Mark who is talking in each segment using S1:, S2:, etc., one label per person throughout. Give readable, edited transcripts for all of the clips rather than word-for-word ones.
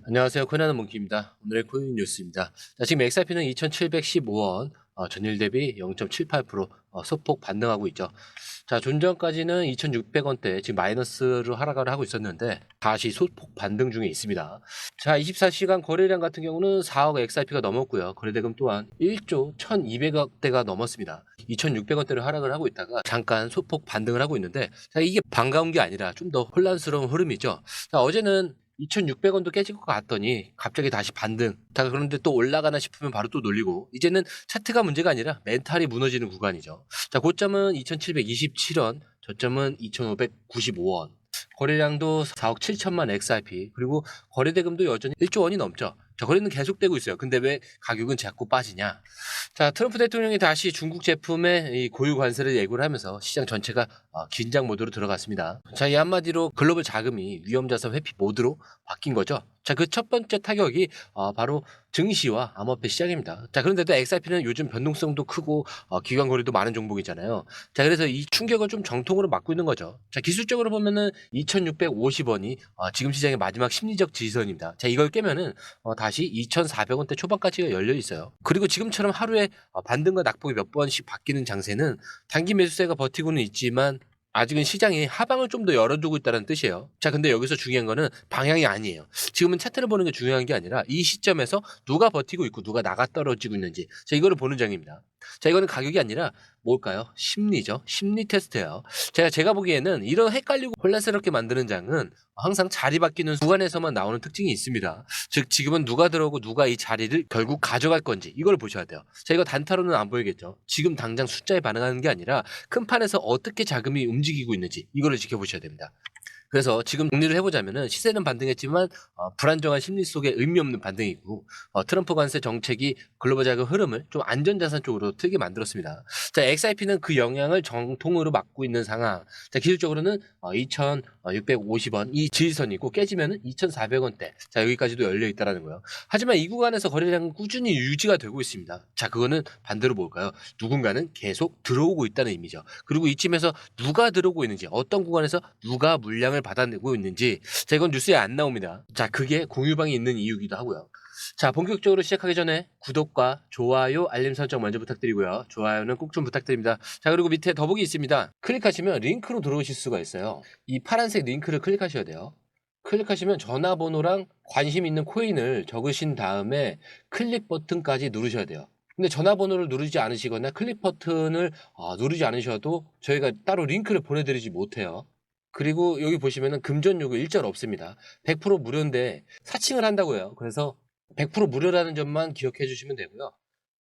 S1: 안녕하세요. 코난의 몽키입니다. 오늘의 코인 뉴스입니다. 자, 지금 XRP는 2,715원, 전일 대비 0.78% 소폭 반등하고 있죠. 자, 존전까지는 2,600원대, 지금 마이너스로 하락을 하고 있었는데 다시 소폭 반등 중에 있습니다. 자, 24시간 거래량 같은 경우는 4억 XRP가 넘었고요. 거래대금 또한 1조 1,200억대가 넘었습니다. 2,600원대로 하락을 하고 있다가 잠깐 소폭 반등을 하고 있는데, 자, 이게 반가운 게 아니라 좀 더 혼란스러운 흐름이죠. 자, 어제는 2,600원도 깨질 것 같더니 갑자기 다시 반등. 자, 그런데 또 올라가나 싶으면 바로 또 놀리고, 이제는 차트가 문제가 아니라 멘탈이 무너지는 구간이죠. 자, 고점은 2,727원, 저점은 2,595원. 거래량도 4억 7천만 XRP, 그리고 거래대금도 여전히 1조 원이 넘죠. 자, 거래는 계속되고 있어요. 근데 왜 가격은 자꾸 빠지냐? 자, 트럼프 대통령이 다시 중국 제품의 이 고유 관세를 예고를 하면서 시장 전체가 긴장 모드로 들어갔습니다. 자, 이 한마디로 글로벌 자금이 위험자산 회피 모드로 바뀐 거죠. 자, 그 첫 번째 타격이 바로 증시와 암호화폐 시장입니다. 자, 그런데도 XRP는 요즘 변동성도 크고 기관 거래도 많은 종목이잖아요. 자, 그래서 이 충격을 좀 정통으로 맞고 있는 거죠. 자, 기술적으로 보면은 2,650원이 지금 시장의 마지막 심리적 지지선입니다. 자, 이걸 깨면은 다시 2,400원대 초반까지가 열려 있어요. 그리고 지금처럼 하루에 반등과 낙폭이 몇 번씩 바뀌는 장세는 단기 매수세가 버티고는 있지만 아직은 시장이 하방을 좀 더 열어두고 있다는 뜻이에요. 자, 근데 여기서 중요한 거는 방향이 아니에요. 지금은 차트를 보는 게 중요한 게 아니라 이 시점에서 누가 버티고 있고 누가 나가 떨어지고 있는지, 자, 이거를 보는 장입니다. 자, 이거는 가격이 아니라 뭘까요? 심리죠. 심리 테스트예요. 제가 보기에는 이런 헷갈리고 혼란스럽게 만드는 장은 항상 자리 바뀌는 구간에서만 나오는 특징이 있습니다. 즉, 지금은 누가 들어오고 누가 이 자리를 결국 가져갈 건지 이걸 보셔야 돼요. 자, 이거 단타로는 안 보이겠죠. 지금 당장 숫자에 반응하는 게 아니라 큰 판에서 어떻게 자금이 움직이고 있는지 이거를 지켜보셔야 됩니다. 그래서 지금 정리를 해보자면은 시세는 반등했지만 불안정한 심리 속에 의미 없는 반등이고, 트럼프 관세 정책이 글로벌 자금 흐름을 좀 안전자산 쪽으로 틀게 만들었습니다. 자, XRP는 그 영향을 정통으로 막고 있는 상황. 자, 기술적으로는 2,650원 이 지지선이고 깨지면은 2,400원대. 자, 여기까지도 열려 있다라는 거예요. 하지만 이 구간에서 거래량은 꾸준히 유지가 되고 있습니다. 자, 그거는 반대로 뭘까요? 누군가는 계속 들어오고 있다는 의미죠. 그리고 이쯤에서 누가 들어오고 있는지, 어떤 구간에서 누가 물량을 받아내고 있는지, 자, 이건 뉴스에 안 나옵니다. 자, 그게 공유방이 있는 이유기도 하고요. 자, 본격적으로 시작하기 전에 구독과 좋아요, 알림 설정 먼저 부탁드리고요. 좋아요는 꼭 좀 부탁드립니다. 자, 그리고 밑에 더보기 있습니다. 클릭하시면 링크로 들어오실 수가 있어요. 이 파란색 링크를 클릭하셔야 돼요. 클릭하시면 전화번호랑 관심 있는 코인을 적으신 다음에 클릭 버튼까지 누르셔야 돼요. 근데 전화번호를 누르지 않으시거나 클릭 버튼을 누르지 않으셔도 저희가 따로 링크를 보내드리지 못해요. 그리고 여기 보시면은 금전 요구 일절 없습니다. 100% 무료인데 사칭을 한다고요. 그래서 100% 무료라는 점만 기억해 주시면 되고요.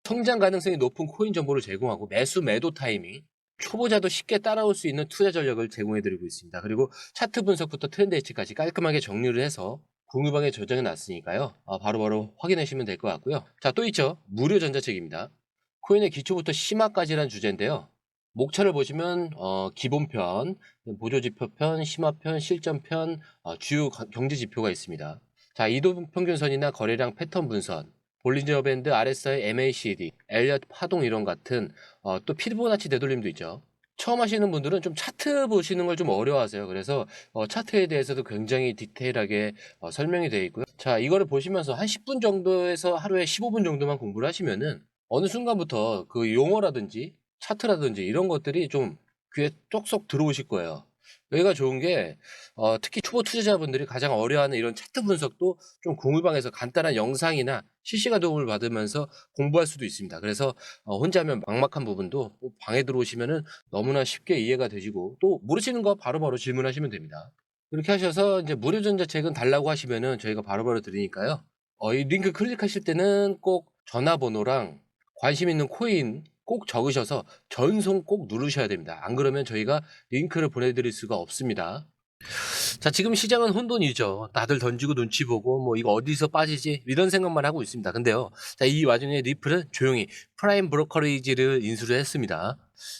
S1: 성장 가능성이 높은 코인 정보를 제공하고 매수 매도 타이밍, 초보자도 쉽게 따라올 수 있는 투자 전략을 제공해 드리고 있습니다. 그리고 차트 분석부터 트렌드 예측까지 깔끔하게 정리를 해서 공유방에 저장해 놨으니까요. 바로바로 확인하시면 될 것 같고요. 자, 또 있죠. 무료 전자책입니다. 코인의 기초부터 심화까지라는 주제인데요. 목차를 보시면 기본편, 보조지표편, 심화편, 실전편, 주요 경제지표가 있습니다. 자, 이동평균선이나 거래량 패턴 분선, 볼린저 밴드, RSI, MACD, 엘리엇 파동 이론 같은 또 피보나치 되돌림도 있죠. 처음 하시는 분들은 좀 차트 보시는 걸 좀 어려워하세요. 그래서 차트에 대해서도 굉장히 디테일하게 설명이 되어 있고요. 자, 이거를 보시면서 한 10분 정도에서 하루에 15분 정도만 공부를 하시면은 어느 순간부터 그 용어라든지 차트라든지 이런 것들이 좀 귀에 쏙쏙 들어오실 거예요. 여기가 좋은 게 특히 초보 투자자분들이 가장 어려워하는 이런 차트 분석도 좀 공유방에서 간단한 영상이나 실시간 도움을 받으면서 공부할 수도 있습니다. 그래서 혼자 하면 막막한 부분도 방에 들어오시면은 너무나 쉽게 이해가 되시고, 또 모르시는 거 바로바로 질문하시면 됩니다. 이렇게 하셔서 이제 무료 전자책은 달라고 하시면은 저희가 바로바로 드리니까요. 이 링크 클릭하실 때는 꼭 전화번호랑 관심 있는 코인 꼭 적으셔서 전송 꼭 누르셔야 됩니다. 안 그러면 저희가 링크를 보내드릴 수가 없습니다. 자, 지금 시장은 혼돈이죠. 다들 던지고 눈치 보고 뭐 이거 어디서 빠지지 이런 생각만 하고 있습니다. 근데요, 자, 이 와중에 리플은 조용히 프라임 브로커리지를 인수를 했습니다.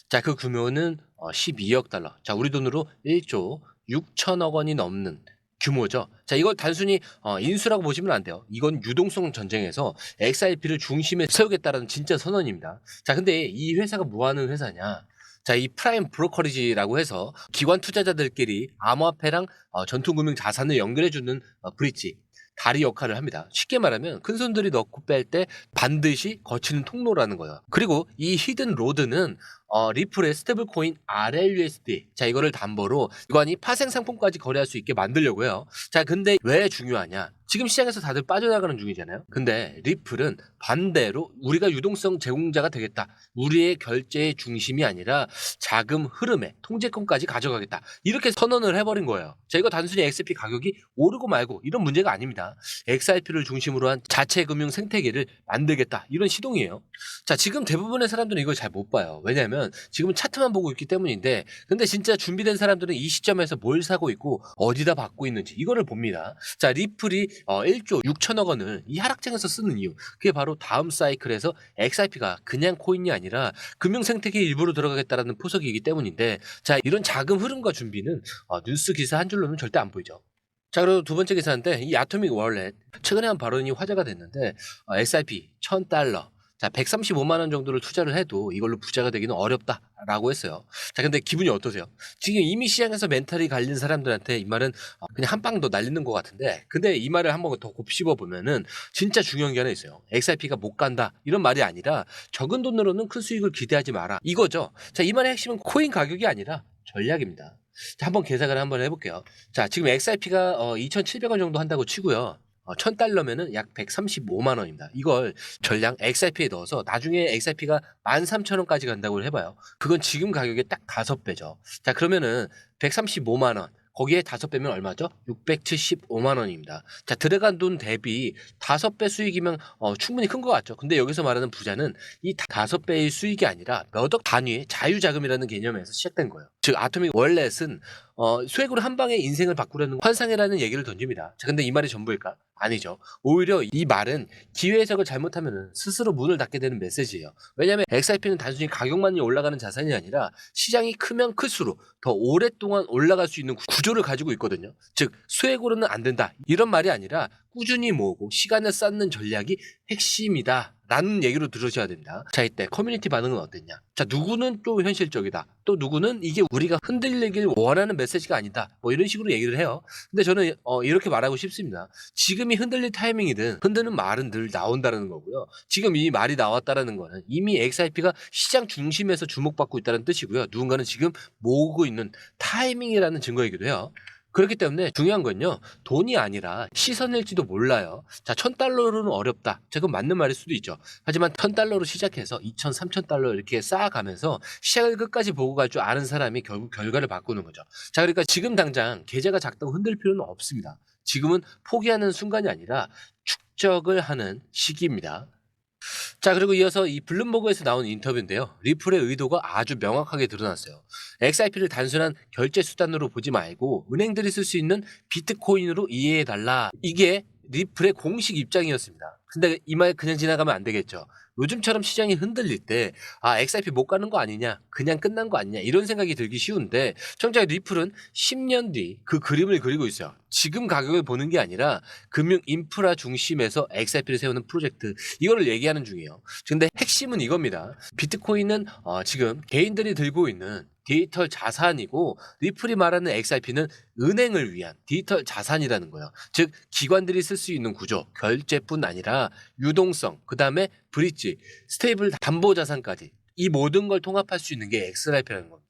S1: 자, 그 규모는 12억 달러. 자, 우리 돈으로 1조 6천억 원이 넘는 규모죠. 자, 이걸 단순히 인수라고 보시면 안 돼요. 이건 유동성 전쟁에서 XRP를 중심에 세우겠다는 진짜 선언입니다. 자, 근데 이 회사가 뭐 하는 회사냐? 자, 이 프라임 브로커리지라고 해서 기관 투자자들끼리 암호화폐랑 전통금융 자산을 연결해주는 브릿지. 다리 역할을 합니다. 쉽게 말하면 큰손들이 넣고 뺄 때 반드시 거치는 통로라는 거예요. 그리고 이 히든 로드는 리플의 스테이블 코인 RLUSD, 자 이거를 담보로 기관이 파생 상품까지 거래할 수 있게 만들려고요. 자 근데 왜 중요하냐? 지금 시장에서 다들 빠져나가는 중이잖아요. 근데 리플은 반대로 우리가 유동성 제공자가 되겠다. 우리의 결제의 중심이 아니라 자금 흐름에 통제권까지 가져가겠다. 이렇게 선언을 해버린 거예요. 자 이거 단순히 XRP 가격이 오르고 말고 이런 문제가 아닙니다. XRP를 중심으로 한 자체 금융 생태계를 만들겠다. 이런 시동이에요. 자 지금 대부분의 사람들은 이걸 잘 못 봐요. 왜냐하면 지금은 차트만 보고 있기 때문인데, 근데 진짜 준비된 사람들은 이 시점에서 뭘 사고 있고 어디다 받고 있는지 이거를 봅니다. 자 리플이 1조 6천억 원을 이 하락장에서 쓰는 이유, 그게 바로 다음 사이클에서 XRP가 그냥 코인이 아니라 금융 생태계 일부로 들어가겠다라는 포석이기 때문인데, 자 이런 자금 흐름과 준비는 뉴스 기사 한 줄로는 절대 안 보이죠. 자 그리고 두 번째 기사인데, 이 아토믹 월렛 최근에 한 발언이 화제가 됐는데, XRP $1,000, 자 135만 원 정도를 투자를 해도 이걸로 부자가 되기는 어렵다라고 했어요. 자 근데 기분이 어떠세요? 지금 이미 시장에서 멘탈이 갈린 사람들한테 이 말은 그냥 한 방 더 날리는 것 같은데, 근데 이 말을 한번 더 곱씹어 보면은 진짜 중요한 게 하나 있어요. XRP가 못 간다 이런 말이 아니라 적은 돈으로는 큰 수익을 기대하지 마라 이거죠. 자 이 말의 핵심은 코인 가격이 아니라 전략입니다. 자 한번 계산을 한번 해볼게요. 자 지금 XRP가 2,700원 정도 한다고 치고요. $1,000면은 약 135만 원입니다. 이걸 전량 XRP에 넣어서 나중에 XRP가 13,000원까지 간다고 해봐요. 그건 지금 가격의 딱 5배죠. 자 그러면은 135만 원. 거기에 5배면 얼마죠? 675만 원입니다. 자, 들어간 돈 대비 5배 수익이면 충분히 큰 것 같죠. 근데 여기서 말하는 부자는 이 5배의 수익이 아니라 몇 억 단위의 자유자금이라는 개념에서 시작된 거예요. 즉, 아토믹 월렛은 수액으로 한 방에 인생을 바꾸려는 환상이라는 얘기를 던집니다. 자, 근데 이 말이 전부일까? 아니죠. 오히려 이 말은 기회 해석을 잘못하면 스스로 문을 닫게 되는 메시지예요. 왜냐하면 XRP는 단순히 가격만이 올라가는 자산이 아니라 시장이 크면 클수록 더 오랫동안 올라갈 수 있는 구조를 가지고 있거든요. 즉 수액으로는 안 된다 이런 말이 아니라 꾸준히 모으고 시간을 쌓는 전략이 핵심이다 라는 얘기로 들으셔야 됩니다. 자 이때 커뮤니티 반응은 어땠냐? 자 누구는 또 현실적이다, 또 누구는 이게 우리가 흔들리길 원하는 메시지가 아니다, 뭐 이런 식으로 얘기를 해요. 근데 저는 이렇게 말하고 싶습니다. 지금이 흔들릴 타이밍이든 흔드는 말은 늘 나온다는 거고요. 지금 이 말이 나왔다는 거는 이미 XRP가 시장 중심에서 주목받고 있다는 뜻이고요. 누군가는 지금 모으고 있는 타이밍이라는 증거이기도 해요. 그렇기 때문에 중요한 건요, 돈이 아니라 시선일지도 몰라요. 자, $1,000로는 어렵다. 자, 그건 맞는 말일 수도 있죠. 하지만 $1,000로 시작해서 2,000, $3,000 이렇게 쌓아가면서 시작을 끝까지 보고 갈 줄 아는 사람이 결국 결과를 바꾸는 거죠. 자, 그러니까 지금 당장 계좌가 작다고 흔들 필요는 없습니다. 지금은 포기하는 순간이 아니라 축적을 하는 시기입니다. 자 그리고 이어서 이 블룸버그에서 나온 인터뷰인데요. 리플의 의도가 아주 명확하게 드러났어요. XRP를 단순한 결제 수단으로 보지 말고 은행들이 쓸 수 있는 비트코인으로 이해해달라. 이게 리플의 공식 입장이었습니다. 근데 이 말 그냥 지나가면 안 되겠죠. 요즘처럼 시장이 흔들릴 때 XRP 못 가는 거 아니냐, 그냥 끝난 거 아니냐 이런 생각이 들기 쉬운데, 정작 리플은 10년 뒤 그 그림을 그리고 있어요. 지금 가격을 보는 게 아니라 금융 인프라 중심에서 XRP를 세우는 프로젝트, 이거를 얘기하는 중이에요. 근데 핵심은 이겁니다. 비트코인은 지금 개인들이 들고 있는 디지털 자산이고, 리플이 말하는 XRP는 은행을 위한 디지털 자산이라는 거예요. 즉 기관들이 쓸 수 있는 구조, 결제뿐 아니라 유동성, 그 다음에 브릿지, 스테이블 담보 자산까지 이 모든 걸 통합할 수 있는 게 XRP라는 겁니다.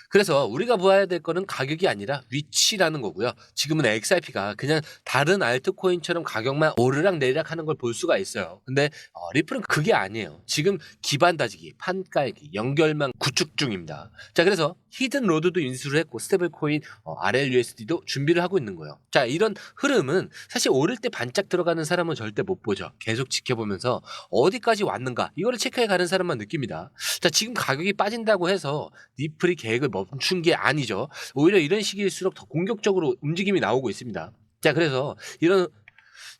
S1: 그래서 우리가 봐야 될 거는 가격이 아니라 위치라는 거고요. 지금은 XRP가 그냥 다른 알트코인처럼 가격만 오르락 내리락 하는 걸 볼 수가 있어요. 근데 리플은 그게 아니에요. 지금 기반 다지기, 판 깔기, 연결망 구축 중입니다. 자 그래서 히든 로드도 인수를 했고, 스테이블 코인 RLUSD도 준비를 하고 있는 거예요. 자 이런 흐름은 사실 오를 때 반짝 들어가는 사람은 절대 못 보죠. 계속 지켜보면서 어디까지 왔는가 이거를 체크해 가는 사람만 느낍니다. 자 지금 가격이 빠진다고 해서 리플이 계획을 멈춘 게 아니죠. 오히려 이런 시기일수록 더 공격적으로 움직임이 나오고 있습니다. 자 그래서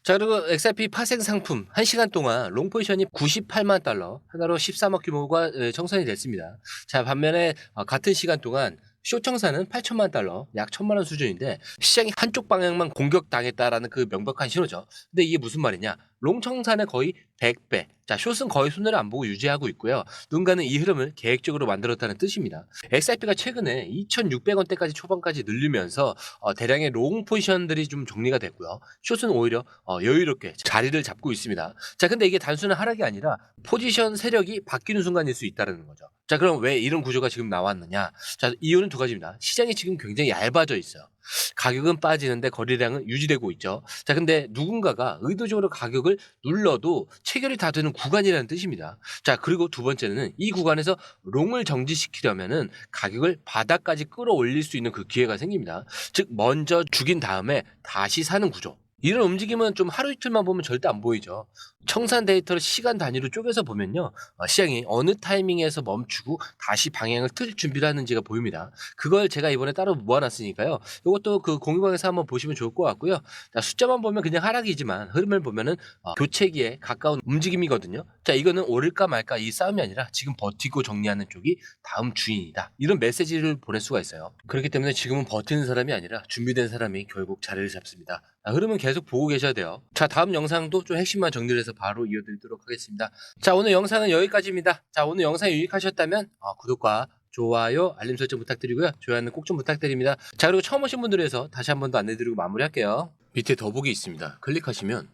S1: 자 그리고 XRP 파생 상품 1시간 동안 롱 포지션이 98만 달러, 하나로 13억 규모가 청산이 됐습니다. 자 반면에 같은 시간 동안 숏 청산은 8천만 달러, 약 1,000만 원 수준인데, 시장이 한쪽 방향만 공격당했다라는 그 명백한 신호죠. 근데 이게 무슨 말이냐? 롱 청산의 거의 100배. 자, 숏은 거의 손해를 안 보고 유지하고 있고요. 누군가는 이 흐름을 계획적으로 만들었다는 뜻입니다. XRP가 최근에 2,600원대까지 초반까지 늘리면서 대량의 롱 포지션들이 좀 정리가 됐고요. 숏은 오히려 여유롭게 자리를 잡고 있습니다. 자, 근데 이게 단순한 하락이 아니라 포지션 세력이 바뀌는 순간일 수 있다는 거죠. 자, 그럼 왜 이런 구조가 지금 나왔느냐? 자, 이유는 두 가지입니다. 시장이 지금 굉장히 얇아져 있어요. 가격은 빠지는데 거래량은 유지되고 있죠. 자, 근데 누군가가 의도적으로 가격을 눌러도 체결이 다 되는 구간이라는 뜻입니다. 자, 그리고 두 번째는 이 구간에서 롱을 정지시키려면은 가격을 바닥까지 끌어올릴 수 있는 그 기회가 생깁니다. 즉, 먼저 죽인 다음에 다시 사는 구조. 이런 움직임은 좀 하루 이틀만 보면 절대 안 보이죠. 청산 데이터를 시간 단위로 쪼개서 보면요. 시장이 어느 타이밍에서 멈추고 다시 방향을 틀 준비를 하는지가 보입니다. 그걸 제가 이번에 따로 모아놨으니까요. 이것도 그 공유방에서 한번 보시면 좋을 것 같고요. 자, 숫자만 보면 그냥 하락이지만 흐름을 보면은 교체기에 가까운 움직임이거든요. 자, 이거는 오를까 말까 이 싸움이 아니라 지금 버티고 정리하는 쪽이 다음 주인이다. 이런 메시지를 보낼 수가 있어요. 그렇기 때문에 지금은 버티는 사람이 아니라 준비된 사람이 결국 자리를 잡습니다. 흐름은 계속 보고 계셔야 돼요. 자, 다음 영상도 좀 핵심만 정리를 해서 바로 이어드리도록 하겠습니다. 자, 오늘 영상은 여기까지입니다. 자, 오늘 영상이 유익하셨다면 구독과 좋아요, 알림 설정 부탁드리고요. 좋아요는 꼭 좀 부탁드립니다. 자, 그리고 처음 오신 분들을 위해서 다시 한 번 더 안내드리고 마무리할게요. 밑에 더보기 있습니다. 클릭하시면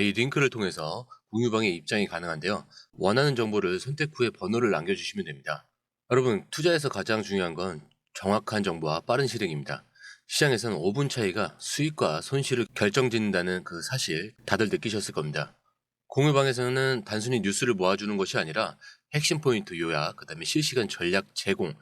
S1: 이 링크를 통해서 공유방에 입장이 가능한데요. 원하는 정보를 선택 후에 번호를 남겨주시면 됩니다. 여러분, 투자에서 가장 중요한 건 정확한 정보와 빠른 실행입니다. 시장에서는 5분 차이가 수익과 손실을 결정짓는다는 그 사실 다들 느끼셨을 겁니다. 공유방에서는 단순히 뉴스를 모아주는 것이 아니라 핵심 포인트 요약, 그 다음에 실시간 전략 제공,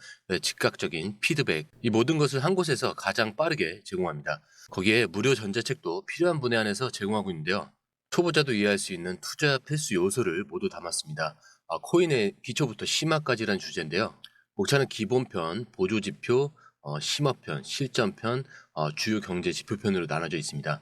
S1: 즉각적인 피드백, 이 모든 것을 한 곳에서 가장 빠르게 제공합니다. 거기에 무료 전자책도 필요한 분야 안에서 제공하고 있는데요. 초보자도 이해할 수 있는 투자 필수 요소를 모두 담았습니다. 코인의 기초부터 심화까지란 주제인데요. 목차는 기본편, 보조지표, 심화편, 실전편, 주요 경제 지표편으로 나눠져 있습니다.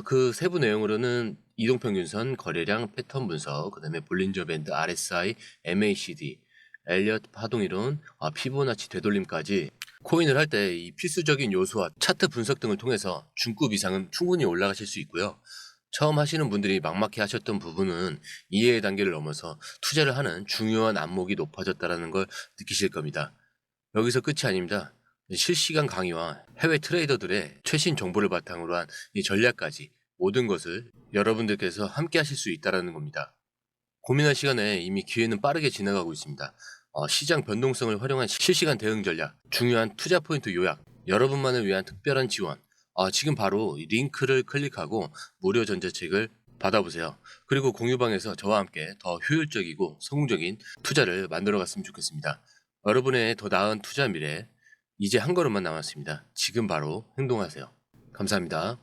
S1: 그 세부 내용으로는 이동평균선, 거래량, 패턴 분석, 그 다음에 볼린저 밴드, RSI, MACD, 엘리엇 파동이론, 피보나치 되돌림까지 코인을 할 때 이 필수적인 요소와 차트 분석 등을 통해서 중급 이상은 충분히 올라가실 수 있고요. 처음 하시는 분들이 막막해 하셨던 부분은 이해의 단계를 넘어서 투자를 하는 중요한 안목이 높아졌다는 걸 느끼실 겁니다. 여기서 끝이 아닙니다. 실시간 강의와 해외 트레이더들의 최신 정보를 바탕으로 한 이 전략까지 모든 것을 여러분들께서 함께 하실 수 있다는 겁니다. 고민할 시간에 이미 기회는 빠르게 지나가고 있습니다. 시장 변동성을 활용한 실시간 대응 전략, 중요한 투자 포인트 요약, 여러분만을 위한 특별한 지원, 지금 바로 이 링크를 클릭하고 무료 전자책을 받아보세요. 그리고 공유방에서 저와 함께 더 효율적이고 성공적인 투자를 만들어 갔으면 좋겠습니다. 여러분의 더 나은 투자 미래, 이제 한 걸음만 남았습니다. 지금 바로 행동하세요. 감사합니다.